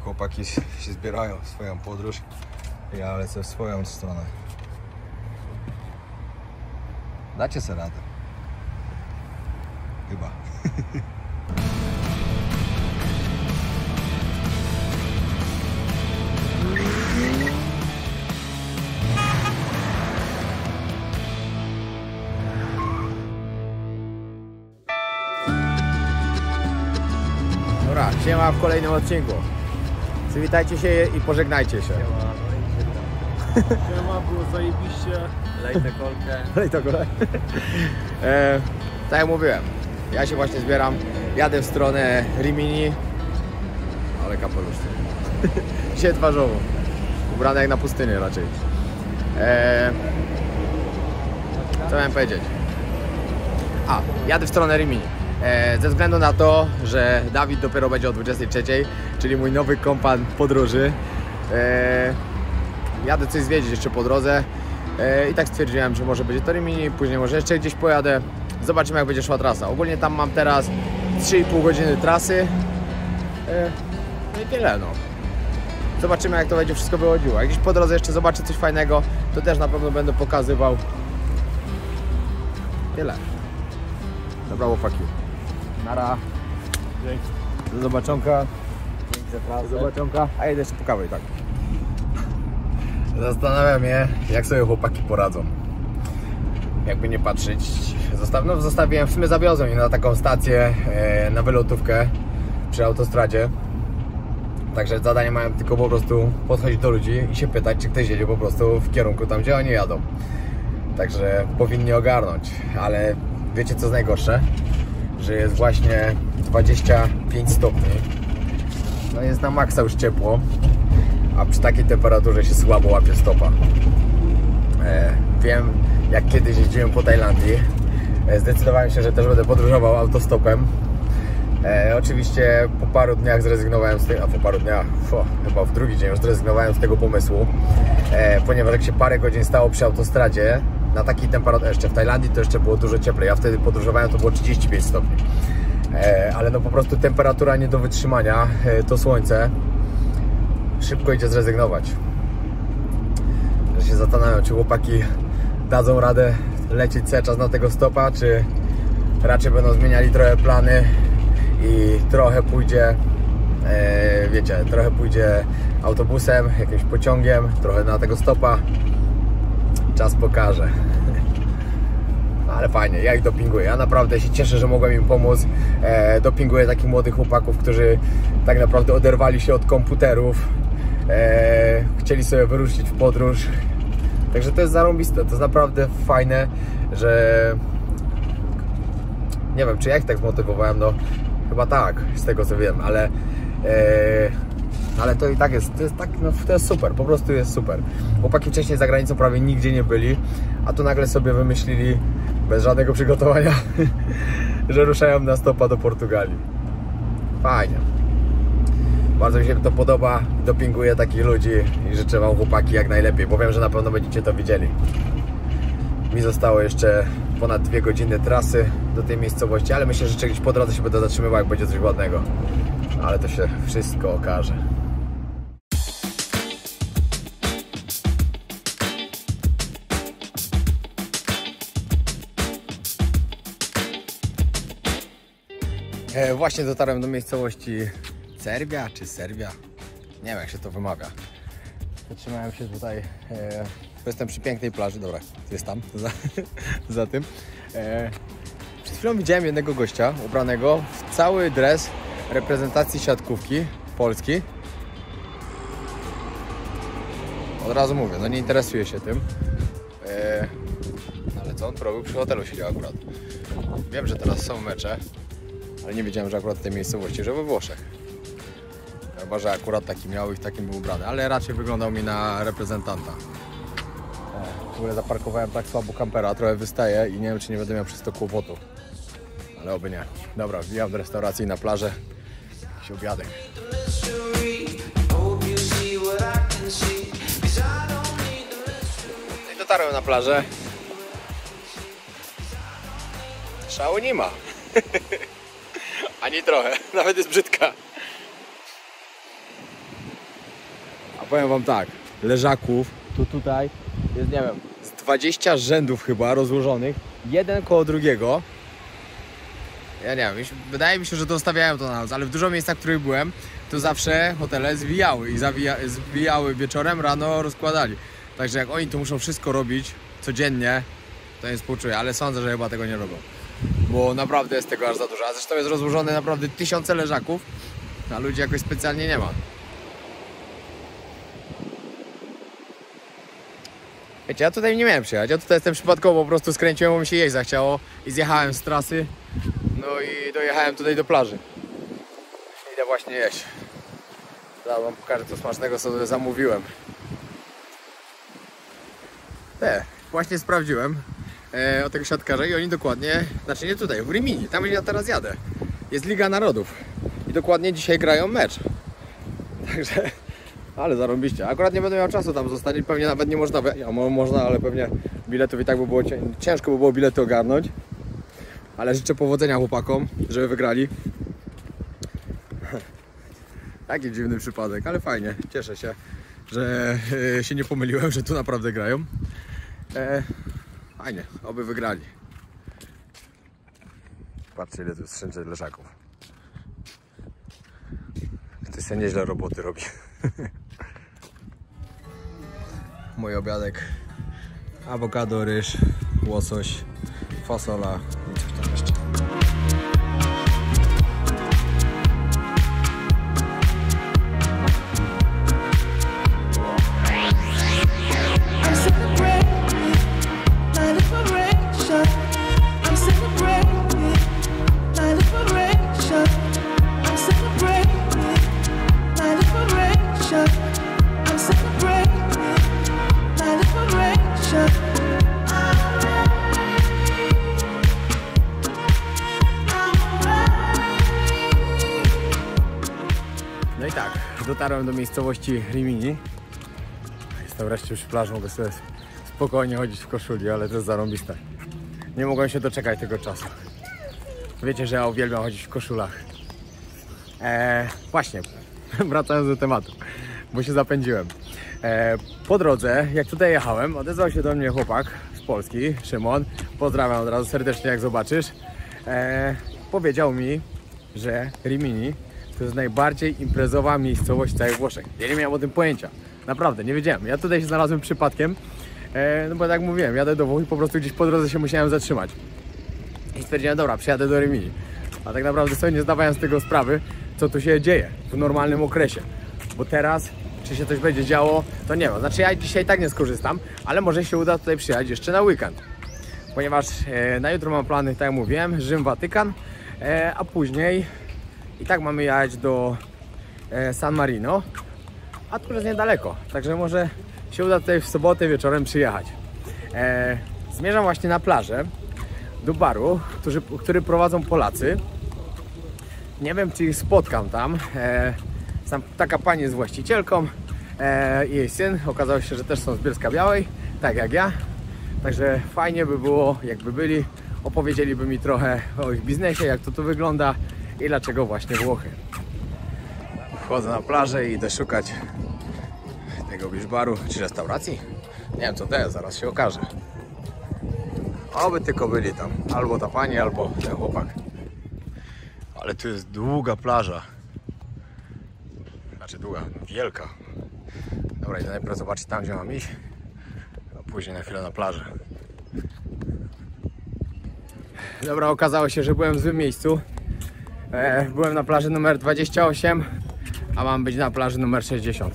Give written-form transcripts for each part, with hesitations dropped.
Chłopaki się zbierają w swoją podróż. Ja lecę w swoją stronę. Dacie sobie radę. Chyba. Dobra, siema w kolejnym odcinku. Przywitajcie się i pożegnajcie się. Siema, było zajebiście. Lej tę kolkę. Lej tę kolkę. Tak jak mówiłem, ja się właśnie zbieram. Jadę w stronę Rimini. Ale kapelusz. Dzisiaj twarzowo. Ubrany jak na pustynię raczej. Co miałem powiedzieć? Jadę w stronę Rimini. Ze względu na to, że Dawid dopiero będzie o 23, czyli mój nowy kompan podróży. Jadę coś zwiedzić jeszcze po drodze i tak stwierdziłem, że może będzie to Rimini, później może jeszcze gdzieś pojadę. Zobaczymy, jak będzie szła trasa. Ogólnie tam mam teraz 3,5 godziny trasy. No i tyle, no. Zobaczymy, jak to będzie wszystko wychodziło. Jak gdzieś po drodze jeszcze zobaczę coś fajnego, to też na pewno będę pokazywał. Tyle. Dobra, chłopaki. Nara. Dzięki. Do zobaczonka. Do zobaczonka. A jedę jeszcze po kawę i tak. Zastanawiam się, jak sobie chłopaki poradzą. Jakby nie patrzeć. Zostawiłem, w sumie zawiozłem ich na taką stację, na wylotówkę przy autostradzie. Także zadanie mają tylko po prostu podchodzić do ludzi i się pytać, czy ktoś jedzie po prostu w kierunku tam, gdzie oni jadą. Także powinni ogarnąć, ale wiecie, co jest najgorsze? Że jest właśnie 25 stopni. No jest na maksa już ciepło, a przy takiej temperaturze się słabo łapie stopa. Wiem, jak kiedyś jeździłem po Tajlandii, zdecydowałem się, że też będę podróżował autostopem. Oczywiście po paru dniach zrezygnowałem z tego, chyba w drugi dzień już zrezygnowałem z tego pomysłu, ponieważ jak się parę godzin stało przy autostradzie, na takiej temperaturze, jeszcze w Tajlandii to jeszcze było dużo cieplej, ja wtedy podróżowałem, to było 35 stopni. Ale no po prostu temperatura nie do wytrzymania, to słońce, szybko idzie zrezygnować. Że się zastanawiam, czy chłopaki dadzą radę lecieć cały czas na tego stopa, czy raczej będą zmieniali trochę plany i trochę pójdzie, wiecie, trochę pójdzie autobusem, jakimś pociągiem, trochę na tego stopa. Czas pokaże. Ale fajnie, ja ich dopinguję. Ja naprawdę się cieszę, że mogłem im pomóc. Dopinguję takich młodych chłopaków, którzy tak naprawdę oderwali się od komputerów. Chcieli sobie wyruszyć w podróż. Także to jest zarąbiste. To jest naprawdę fajne, że... Nie wiem, czy ja ich tak zmotywowałem, no chyba tak, z tego co wiem, ale to i tak jest, to jest super, po prostu jest super. Chłopaki wcześniej za granicą prawie nigdzie nie byli, a tu nagle sobie wymyślili, bez żadnego przygotowania, że ruszają na stopa do Portugalii. Fajnie. Bardzo mi się to podoba, dopinguję takich ludzi i życzę wam, chłopaki, jak najlepiej, bo wiem, że na pewno będziecie to widzieli. Mi zostało jeszcze ponad 2 godziny trasy do tej miejscowości, ale myślę, że gdzieś po drodze się będę zatrzymywał, jak będzie coś ładnego. Ale to się wszystko okaże. Właśnie dotarłem do miejscowości Cervia czy Serbia. Nie wiem, jak się to wymawia. Zatrzymałem się tutaj. Jestem przy pięknej plaży. Dobra, jest tam, za tym. Przed chwilą widziałem jednego gościa ubranego w cały dres reprezentacji siatkówki Polski. Od razu mówię, no nie interesuję się tym. Ale co on robił? Przy hotelu siedział akurat. Wiem, że teraz są mecze, ale nie wiedziałem, że akurat w tej miejscowości, że we Włoszech. Chyba, że akurat taki miał i w takim był ubrany, ale raczej wyglądał mi na reprezentanta. W ogóle zaparkowałem tak słabo kampera, trochę wystaje i nie wiem, czy nie będę miał przez to kłopotu. Ale oby nie. Dobra, wbijam do restauracji na plażę. Jakiś obiadek. I dotarłem na plażę. Szału nie ma. Ani trochę, nawet jest brzydka. A powiem wam tak, leżaków to tutaj jest, nie wiem, z 20 rzędów chyba rozłożonych, jeden koło drugiego. Ja nie wiem, wydaje mi się, że dostawiają to na noc, ale w dużo miejscach, w których byłem, to zawsze hotele zwijały i zwijały wieczorem, rano rozkładali. Także jak oni to muszą wszystko robić codziennie, to nie współczuję, ale sądzę, że chyba tego nie robią. Bo naprawdę jest tego aż za dużo, a zresztą jest rozłożone naprawdę tysiące leżaków, a ludzi jakoś specjalnie nie ma. Wiecie, ja tutaj nie miałem przyjechać, ja tutaj jestem przypadkowo, po prostu skręciłem, bo mi się jeść zachciało i zjechałem z trasy, no i dojechałem tutaj do plaży. Idę właśnie jeść. Zaraz wam pokażę, co smacznego sobie zamówiłem. Właśnie sprawdziłem o tego siatkarza i oni dokładnie, znaczy nie tutaj, w Rimini, tam gdzie ja teraz jadę, jest Liga Narodów i dokładnie dzisiaj grają mecz. Także, ale zarąbiście. Akurat nie będę miał czasu tam zostać, pewnie nawet nie można, można, ale pewnie biletów i tak by było ciężko by było bilety ogarnąć. Ale życzę powodzenia chłopakom, żeby wygrali. Taki dziwny przypadek, ale fajnie, cieszę się, że się nie pomyliłem, że tu naprawdę grają. Fajnie, oby wygrali. Patrzcie, ile tu jest wszędzie leżaków. Ktoś sobie nieźle roboty robi. Mój obiadek: awokado, ryż, łosoś, fasola i coś tam jeszcze. No i tak, dotarłem do miejscowości Rimini. Jestem wreszcie przy plaży, mogę sobie spokojnie chodzić w koszuli, ale to jest zarąbiste. Nie mogłem się doczekać tego czasu. Wiecie, że ja uwielbiam chodzić w koszulach. Właśnie, wracając do tematu, bo się zapędziłem. Po drodze, jak tutaj jechałem, odezwał się do mnie chłopak z Polski, Szymon. Pozdrawiam od razu serdecznie, jak zobaczysz. Powiedział mi, że Rimini to jest najbardziej imprezowa miejscowość w całych Włoszech. Ja nie miałem o tym pojęcia. Naprawdę, nie wiedziałem. Ja tutaj się znalazłem przypadkiem, no bo tak jak mówiłem, jadę do Włoch i po prostu gdzieś po drodze się musiałem zatrzymać. I stwierdziłem, dobra, przyjadę do Rimini. A tak naprawdę sobie nie zdawałem z tego sprawy, co tu się dzieje w normalnym okresie. Bo teraz, czy się coś będzie działo, to nie wiem. Znaczy ja dzisiaj tak nie skorzystam, ale może się uda tutaj przyjechać jeszcze na weekend. Ponieważ na jutro mam plany, tak jak mówiłem, Rzym, Watykan, a później i tak mamy jechać do San Marino, a tu jest niedaleko, także może się uda tutaj w sobotę wieczorem przyjechać. Zmierzam właśnie na plażę, do baru, który prowadzą Polacy. Nie wiem, czy ich spotkam tam. Taka pani jest właścicielką i jej syn. Okazało się, że też są z Bielska-Białej, tak jak ja. Także fajnie by było, jakby byli, opowiedzieliby mi trochę o ich biznesie, jak to tu wygląda i dlaczego właśnie Włochy. Wchodzę na plażę i idę szukać tego beach baru czy restauracji. Nie wiem, co to jest, zaraz się okaże. Oby tylko byli tam, albo ta pani, albo ten chłopak. Ale tu jest długa plaża. Znaczy długa, wielka. Dobra, idę najpierw zobaczyć tam, gdzie mam iść, a później na chwilę na plażę. Dobra, okazało się, że byłem w złym miejscu. Byłem na plaży numer 28, a mam być na plaży numer 60.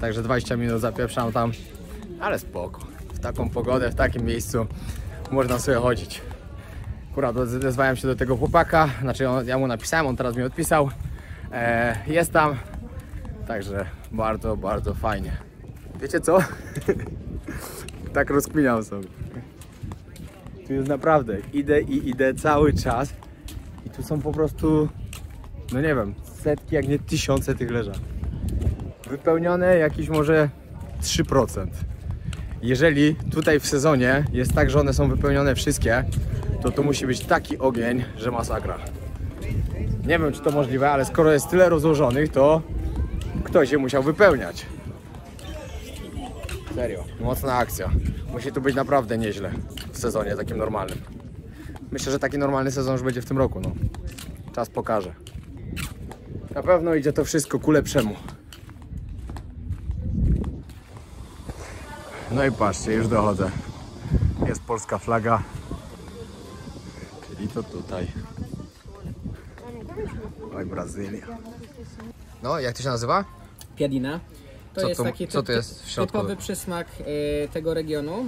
Także 20 minut zapieprzam tam, ale spoko. W taką pogodę, w takim miejscu można sobie chodzić. Akurat odezwałem się do tego chłopaka, znaczy ja mu napisałem, on teraz mi odpisał. Jest tam, także bardzo, bardzo fajnie. Wiecie co? Tak rozkminiam sobie. Tu jest naprawdę, idę cały czas i tu są po prostu, no nie wiem, setki, jak nie tysiące tych leżaków. Wypełnione jakieś może 3%. Jeżeli tutaj w sezonie jest tak, że one są wypełnione wszystkie, to musi być taki ogień, że masakra. Nie wiem, czy to możliwe, ale skoro jest tyle rozłożonych, to ktoś je musiał wypełniać. Serio, mocna akcja. Musi tu być naprawdę nieźle w sezonie takim normalnym. Myślę, że taki normalny sezon już będzie w tym roku, no. Czas pokaże. Na pewno idzie to wszystko ku lepszemu. No i patrzcie, już dochodzę. Jest polska flaga. Czyli to tutaj. Oj, Brazylia. No, jak to się nazywa? Piadina. To jest taki co to jest w środku? typowy przysmak tego regionu.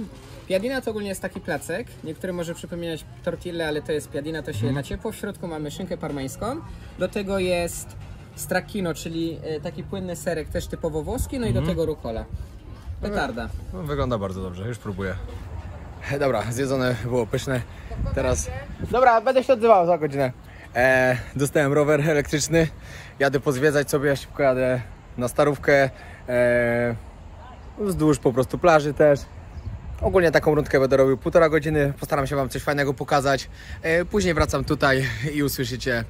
Piadina to ogólnie jest taki placek. Niektóry może przypominać tortillę, ale to jest piadina, to się na ciepło. W środku mamy szynkę parmeńską. Do tego jest stracchino, czyli taki płynny serek, też typowo włoski. No i do tego rucola. Petarda. No, wygląda bardzo dobrze, już próbuję. Dobra, zjedzone było pyszne. Teraz... Dobra, będę się odzywał za godzinę. Dostałem rower elektryczny. Jadę pozwiedzać sobie, szybko jadę na Starówkę. Wzdłuż po prostu plaży też. Ogólnie taką rundkę będę robił 1,5 godziny. Postaram się wam coś fajnego pokazać. Później wracam tutaj i usłyszycie...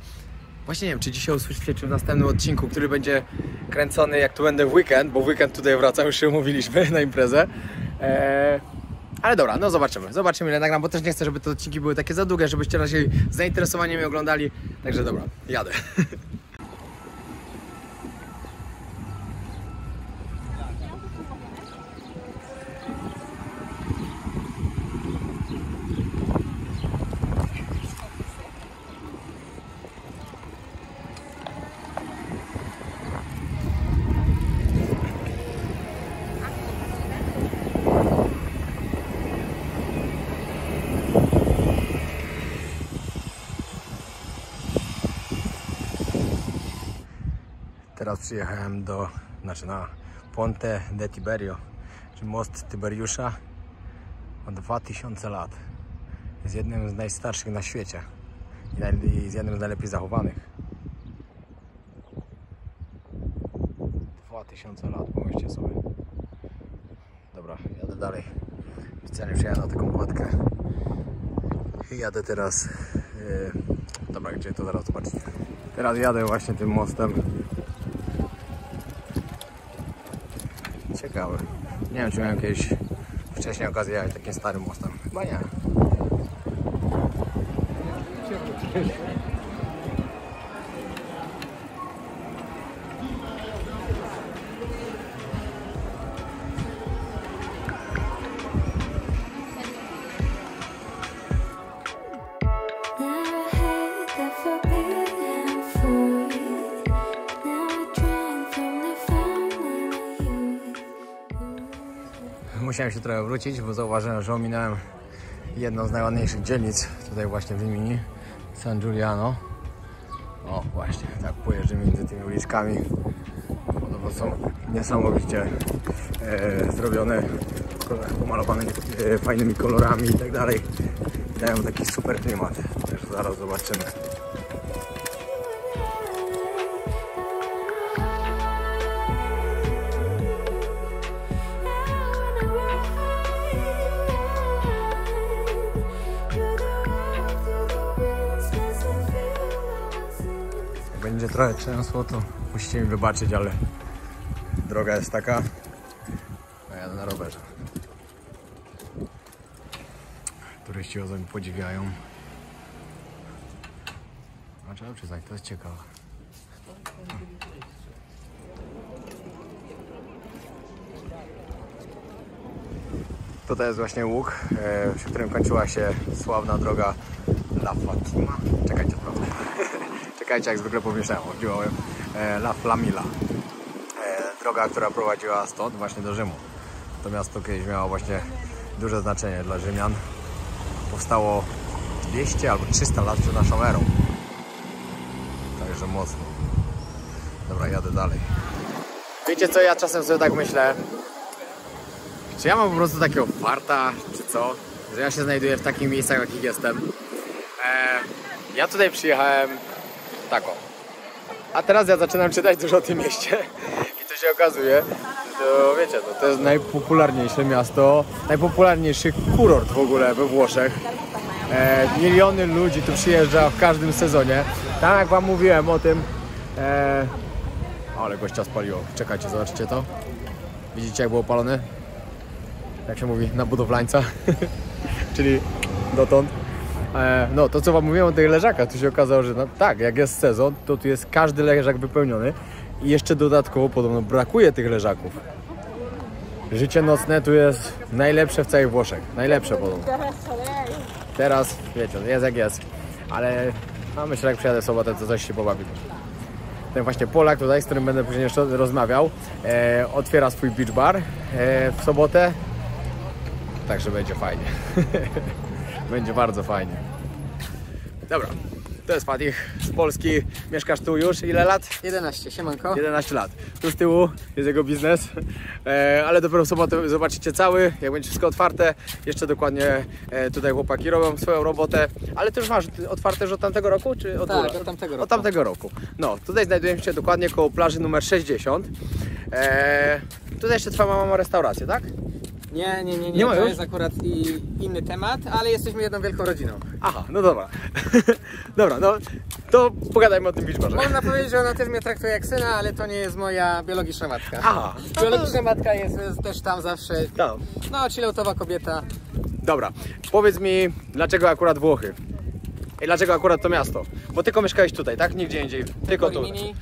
Właśnie nie wiem, czy dzisiaj usłyszycie, czy w następnym odcinku, który będzie kręcony, jak tu będę w weekend, bo w weekend tutaj wracam, już się umówiliśmy na imprezę. Ale dobra, no zobaczymy. Zobaczymy, ile nagram, bo też nie chcę, żeby te odcinki były takie za długie, żebyście raczej z zainteresowaniem je oglądali. Także dobra, jadę. Teraz przyjechałem na Ponte de Tiberio, czyli most Tiberiusza. Ma 2000 lat. Jest jednym z najstarszych na świecie i jest jednym z najlepiej zachowanych. 2000 lat, pomyślcie sobie. Dobra, jadę dalej. Specjalnie przyjechałem na taką kładkę i jadę teraz. Dobra, gdzie to zaraz zobaczycie. Teraz jadę właśnie tym mostem. Ciekawe. Nie wiem, czy miałem kiedyś wcześniej okazję jechać takim starym mostem. Chyba nie. Musiałem się trochę wrócić, bo zauważyłem, że ominąłem jedną z najładniejszych dzielnic tutaj właśnie w Rimini, San Giuliano. O właśnie, tak pojeżdżę między tymi uliczkami. Podobno są niesamowicie zrobione, pomalowane fajnymi kolorami i tak dalej. Dają taki super klimat, też zaraz zobaczymy. Będzie trochę trzęsło, to musicie mi wybaczyć, ale droga jest taka, a jadę na rowerze. Turyści ozą mi podziwiają. A trzeba przyznać, to jest ciekawe. Tutaj jest właśnie łuk, przy którym kończyła się sławna droga La Fatima. Czekajcie, prawda? Czekajcie, jak zwykle pomieszałem, chodziłem La Flamila. Droga, która prowadziła stąd właśnie do Rzymu. To miasto kiedyś miało właśnie duże znaczenie dla Rzymian. Powstało 200 albo 300 lat przed naszą erą. Także mocno. Dobra, jadę dalej. Wiecie co, ja czasem sobie tak myślę, czy ja mam po prostu takiego farta, czy co, że ja się znajduję w takich miejscach, w jakich jestem. Ja tutaj przyjechałem taką. A teraz ja zaczynam czytać dużo o tym mieście i to się okazuje, że wiecie, to jest najpopularniejsze miasto, najpopularniejszy kurort w ogóle we Włoszech. Miliony ludzi tu przyjeżdża w każdym sezonie. Tak jak wam mówiłem o tym, Ale gościa spaliło. Czekajcie, zobaczycie to. Widzicie, jak było opalone? Jak się mówi, na budowlańca. Czyli dotąd. No, to co wam mówiłem o tych leżakach, to się okazało, że no, tak, jak jest sezon, to tu jest każdy leżak wypełniony i jeszcze dodatkowo podobno brakuje tych leżaków. Życie nocne tu jest najlepsze w całych Włoszech. Najlepsze podobno. Teraz, wiecie, jest jak jest. Ale no, myślę, jak przyjadę w sobotę, to coś się pobawimy. Ten właśnie Polak tutaj, z którym będę później jeszcze rozmawiał, otwiera swój beach bar w sobotę. Także będzie fajnie. Będzie bardzo fajnie. Dobra, to jest Fatih z Polski. Mieszkasz tu już ile lat? 11, siemanko. 11 lat. Tu z tyłu jest jego biznes, ale dopiero w sobotę zobaczycie cały, jak będzie wszystko otwarte. Jeszcze dokładnie tutaj chłopaki robią swoją robotę, ale ty już masz otwarte już od tamtego roku? Czy od Tak, od tamtego roku. Od tamtego roku. No, tutaj znajdujemy się dokładnie koło plaży numer 60. Tutaj jeszcze twoja mama ma restaurację, tak? Nie, ma to już? jest akurat inny temat, ale jesteśmy jedną wielką rodziną. Aha, no dobra. Dobra, no to pogadajmy o tym beach barze. Można powiedzieć, że ona też mnie traktuje jak syna, ale to nie jest moja biologiczna matka. Aha. Biologiczna matka jest też tam zawsze, Tam. no chilloutowa kobieta. Dobra, powiedz mi, dlaczego akurat Włochy? I dlaczego akurat to miasto? Bo tylko mieszkałeś tutaj, tak? Nigdzie indziej, tylko tu. Rimini.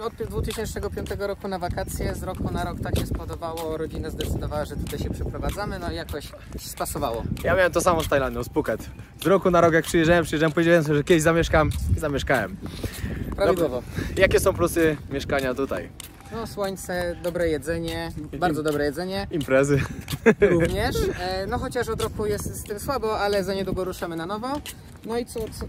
Od 2005 roku na wakacje, z roku na rok tak się spodobało, rodzina zdecydowała, że tutaj się przeprowadzamy, no i jakoś się spasowało. Ja miałem to samo z Tajlandią, z Phuket. Z roku na rok jak przyjeżdżałem, powiedziałem sobie, że kiedyś zamieszkam i zamieszkałem. Prawidłowo. Jakie są plusy mieszkania tutaj? No słońce, dobre jedzenie, bardzo dobre jedzenie. Imprezy. Również, no chociaż od roku jest z tym słabo, ale za niedługo ruszamy na nowo. No i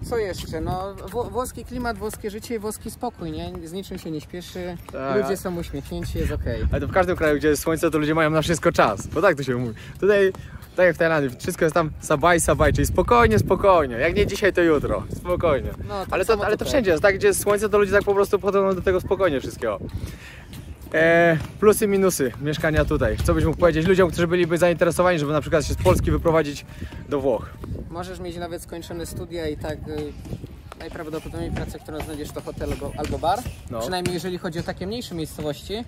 co jeszcze? No, włoski klimat, włoskie życie i włoski spokój, nie? Z niczym się nie śpieszy, Tak. ludzie są uśmiechnięci, jest okej. Ale to w każdym kraju, gdzie jest słońce, to ludzie mają na wszystko czas, bo tak to się mówi. Tutaj, tak jak w Tajlandii, wszystko jest tam sabaj, czyli spokojnie, jak nie dzisiaj, to jutro, spokojnie. No, tak ale samo to tutaj. wszędzie jest, tak, gdzie jest słońce, to ludzie tak po prostu podchodzą do tego spokojnie wszystkiego. Plusy, minusy mieszkania tutaj. Co byś mógł powiedzieć ludziom, którzy byliby zainteresowani, żeby na przykład się z Polski wyprowadzić do Włoch? Możesz mieć nawet skończone studia i tak najprawdopodobniej pracę, którą znajdziesz, to hotel albo bar. No. Przynajmniej jeżeli chodzi o takie mniejsze miejscowości.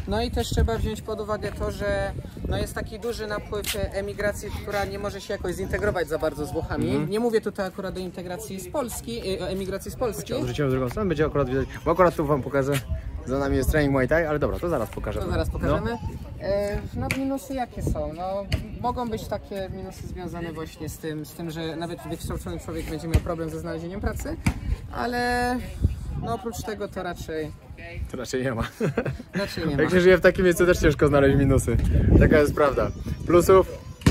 No i też trzeba wziąć pod uwagę to, że no jest taki duży napływ emigracji, która nie może się jakoś zintegrować za bardzo z Włochami. Nie mówię tutaj akurat o integracji z Polski, o emigracji z Polski. Odwrócimy w drugą stronę, będzie akurat widać, bo akurat tu wam pokażę. Za nami jest trening Muay Thai, ale dobra, to zaraz pokażę. To zaraz pokażemy. No minusy jakie są? No mogą być takie minusy związane właśnie z tym, że nawet wykształcony człowiek będzie miał problem ze znalezieniem pracy, ale no oprócz tego to raczej To raczej nie ma. nie ma. Jak się żyje w takim miejscu, też ciężko znaleźć minusy. Taka jest prawda. Plusów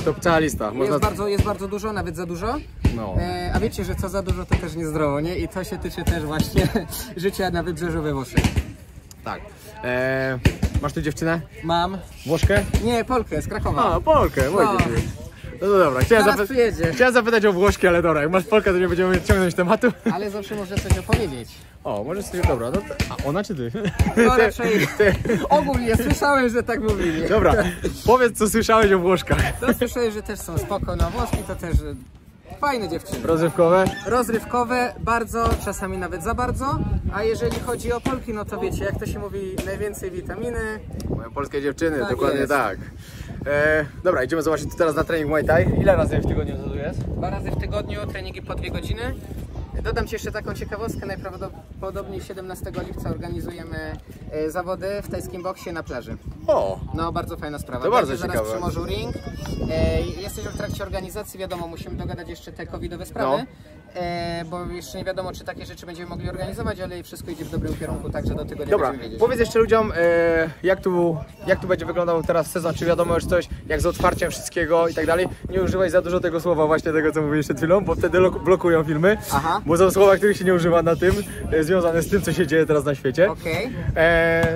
to cała lista. Jest bardzo dużo, nawet za dużo. No. A wiecie, że co za dużo to też niezdrowo, nie? I to się tyczy też właśnie życia na wybrzeżu we Włoszech. Tak. Masz tu dziewczynę? Mam. Włoszkę? Nie, Polkę z Krakowa. A, Polkę, No. No to dobra, przyjedzie. chciałem zapytać o Włoszki, ale dobra, jak masz Polkę, to nie będziemy ciągnąć tematu. Ale zawsze może coś opowiedzieć. O, możesz sobie, dobra, no to, a ona czy ty? No raczej ogólnie słyszałem, że tak mówili. Dobra, powiedz co słyszałeś o Włoszkach. To słyszałem, że też są spoko, no Włoski to też fajne dziewczyny. Rozrywkowe? Rozrywkowe, bardzo, czasami nawet za bardzo. A jeżeli chodzi o Polki, no to wiecie, jak to się mówi, najwięcej witaminy. Moje polskie dziewczyny, Tak dokładnie jest. tak. Dobra, idziemy zobaczyć teraz na trening Muay Thai. Ile razy w tygodniu to tu jest? 2 razy w tygodniu, treningi po 2 godziny. Dodam Ci jeszcze taką ciekawostkę, najprawdopodobniej 17 lipca organizujemy zawody w tajskim boksie na plaży. O! No, bardzo fajna sprawa. To bardzo Będzie zaraz ciekawe. przy morzu ring. Jesteśmy w trakcie organizacji, wiadomo, musimy dogadać jeszcze te covidowe sprawy, bo jeszcze nie wiadomo, czy takie rzeczy będziemy mogli organizować, ale wszystko idzie w dobrym kierunku, także do tego nie Dobra, będziemy wiedzieć. powiedz jeszcze ludziom, jak tu będzie wyglądał teraz sezon, czy wiadomo już coś, jak z otwarciem wszystkiego i tak dalej. Nie używaj za dużo tego słowa, właśnie tego, co mówiłeś przed chwilą, bo wtedy blokują filmy. Aha. Bo są słowa, których się nie używa na tym, związane z tym, co się dzieje teraz na świecie. Okej.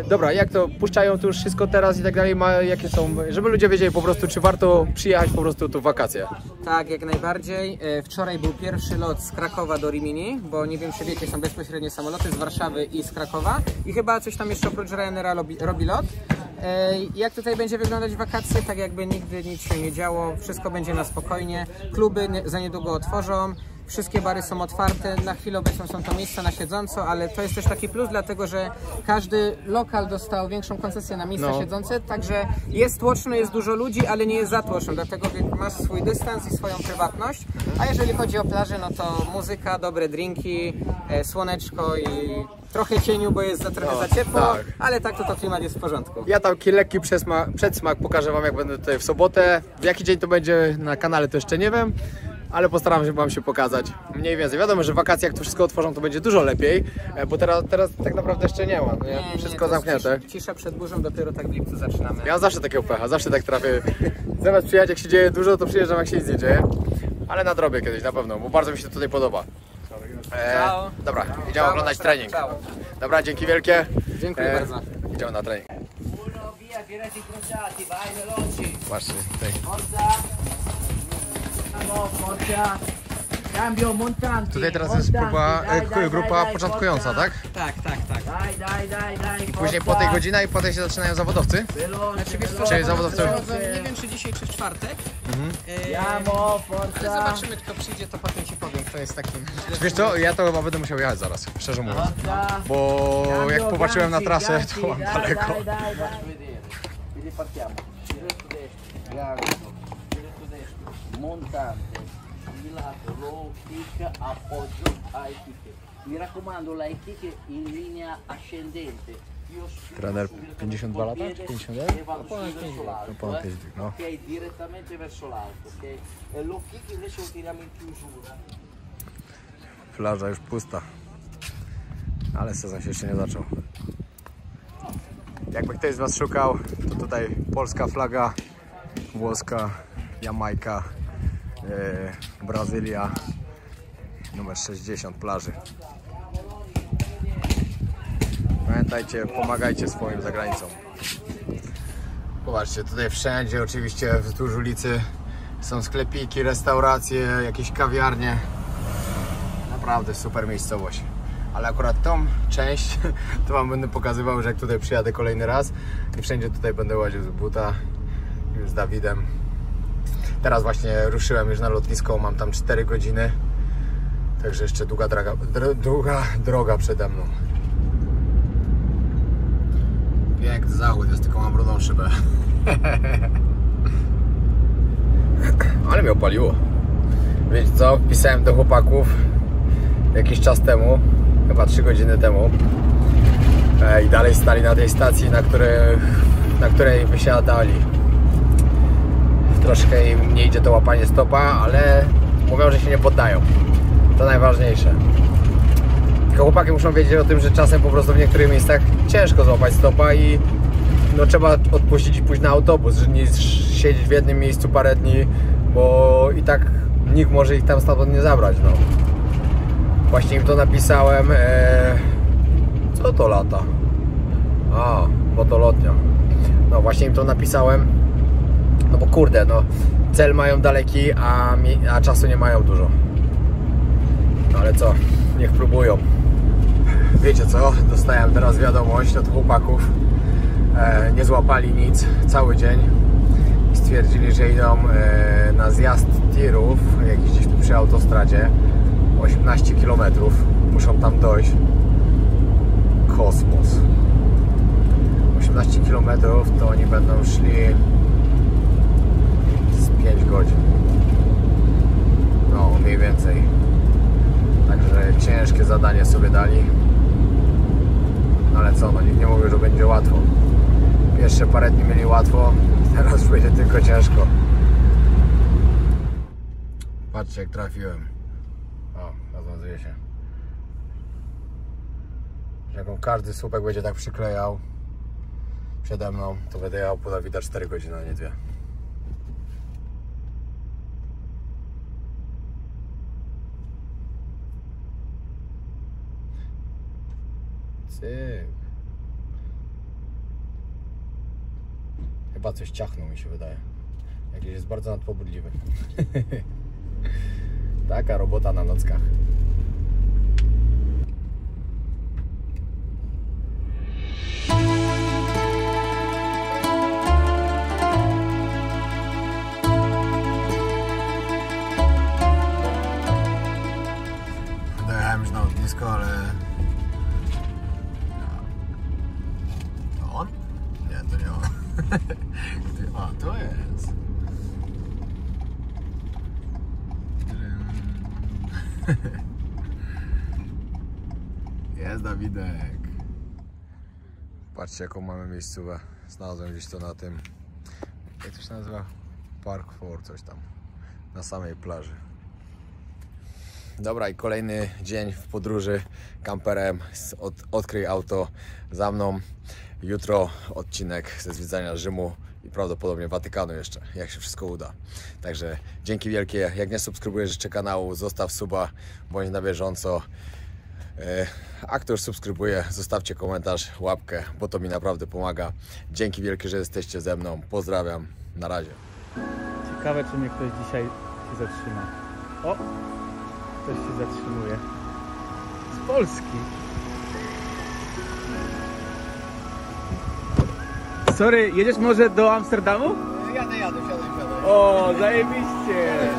Dobra, jak to puszczają tu już wszystko teraz i tak dalej, jakie są, żeby ludzie wiedzieli po prostu, czy warto przyjechać po prostu tu w wakacje. Tak, jak najbardziej. Wczoraj był pierwszy lot z Krakowa do Rimini, bo nie wiem, czy wiecie, są bezpośrednie samoloty z Warszawy i z Krakowa i chyba coś tam jeszcze oprócz Ryanaira robi lot. Jak tutaj będzie wyglądać wakacje, tak jakby nigdy nic się nie działo, wszystko będzie na spokojnie, kluby za niedługo otworzą, Wszystkie bary są otwarte, na chwilę obecną są to miejsca na siedząco, ale to jest też taki plus, dlatego że każdy lokal dostał większą koncesję na miejsca siedzące, także jest tłoczno, jest dużo ludzi, ale nie jest za tłoczno, dlatego masz swój dystans i swoją prywatność. A jeżeli chodzi o plażę, no to muzyka, dobre drinki, słoneczko i trochę cieniu, bo jest trochę za ciepło, tak. ale tak to klimat jest w porządku. Ja tam lekki przedsmak pokażę wam, jak będę tutaj w sobotę. W jaki dzień to będzie na kanale, to jeszcze nie wiem, ale postaram się wam się pokazać mniej więcej. Wiadomo, że wakacje, jak to wszystko otworzą, to będzie dużo lepiej, bo teraz tak naprawdę jeszcze nie ma. Nie, wszystko zamknięte. Cisza przed burzą, dopiero tak w lipcu zaczynamy. Ja mam zawsze takiego pecha, zawsze tak trafię. Zamiast przyjechać, jak się dzieje dużo, to przyjeżdżam, jak się nic nie dzieje. Ale nadrobię kiedyś na pewno, bo bardzo mi się tutaj podoba. Dobra, idziemy oglądać trening. Ciao. Dobra, dzięki wielkie. Dziękuję bardzo. Idziemy na trening. Patrzcie, tutaj. Tutaj teraz jest grupa początkująca, tak? Tak. I później po tej godzinie i potem się zaczynają zawodowcy? Znaczy, wiesz co, Czyli zawodowcy? nie wiem, czy dzisiaj, czy w czwartek. Ale zobaczymy, kto przyjdzie, to potem ci powiem, kto jest takim. Wiesz co, ja to chyba będę musiał jechać zaraz, szczerze mówiąc. Bo jak popatrzyłem na trasę, to mam daleko. Montante, di lato, low kick, appoggio, high kick. Mi raccomando, la high kick in linea ascendente. Io Trener 52 lata, czy 51? e vado verso l'alto, ponad 50, no. ok, direttamente verso l'alto, ok? E low kick invece lo tiriamo in chiusura. Plaża już pusta, ale sezon się jeszcze nie zaczął. Jakby ktoś z was szukał, to tutaj polska flaga, włoska, Jamajka, Brazylia, numer 60 plaży. Pamiętajcie, pomagajcie swoim za granicą. Zobaczcie, tutaj wszędzie oczywiście wzdłuż ulicy są sklepiki, restauracje, jakieś kawiarnie. Naprawdę super miejscowość. Ale akurat tą część to wam będę pokazywał, że jak tutaj przyjadę kolejny raz i wszędzie tutaj będę łaził z buta już z Dawidem. Teraz właśnie ruszyłem już na lotnisko, mam tam 4 godziny, także jeszcze długa droga przede mną. Piękny zachód, jest tylko mam brudą szybę. Ale mnie opaliło. Wiecie co, pisałem do chłopaków jakiś czas temu, chyba 3 godziny temu, i dalej stali na tej stacji, na której wysiadali. Troszkę im nie idzie to łapanie stopa, ale mówią, że się nie poddają. To najważniejsze. Tylko chłopaki muszą wiedzieć o tym, że czasem po prostu w niektórych miejscach ciężko złapać stopa i no, trzeba odpuścić i pójść na autobus, że nie siedzieć w jednym miejscu parę dni, bo i tak nikt może ich tam stamtąd nie zabrać. No. Właśnie im to napisałem. Co to lata? A, bo to lotnia. No właśnie im to napisałem. No bo kurde, no cel mają daleki, a czasu nie mają dużo. No ale co, niech próbują. Wiecie co, dostałem teraz wiadomość od chłopaków. Nie złapali nic cały dzień i stwierdzili, że idą na zjazd tirów, jakiś gdzieś tu przy autostradzie, 18 km, muszą tam dojść. Kosmos. 18 km to oni będą szli z 5 godzin. No, mniej więcej. Także ciężkie zadanie sobie dali. Ale co, no nikt nie mówił, że będzie łatwo. Pierwsze parę dni mieli łatwo, teraz będzie tylko ciężko. Patrzcie, jak trafiłem. O, rozwiązuje się. Jak każdy słupek będzie tak przyklejał przede mną, to będę jechał po Dawida 4 godziny, a nie 2. Cyk. Chyba coś ciachnął, mi się wydaje. Jakiś jest bardzo nadpobudliwy. Taka robota na nockach. A, to jest. Jest Dawidek. Patrzcie, jaką mamy miejscówę. Znalazłem gdzieś to na tym, jak to się nazywa? Park for coś tam, na samej plaży. Dobra, i kolejny dzień w podróży kamperem. Odkryj auto za mną. Jutro odcinek ze zwiedzania Rzymu i prawdopodobnie Watykanu jeszcze, jak się wszystko uda. Także dzięki wielkie. Jak nie subskrybujesz jeszcze kanału, zostaw suba, bądź na bieżąco. A kto już subskrybuje, zostawcie komentarz, łapkę, bo to mi naprawdę pomaga. Dzięki wielkie, że jesteście ze mną. Pozdrawiam. Na razie. Ciekawe, czy mnie ktoś dzisiaj się zatrzyma. O! Ktoś się zatrzymuje. Z Polski. Sorry, jedziesz może do Amsterdamu? Jadę, siadaj. O, zajebiście!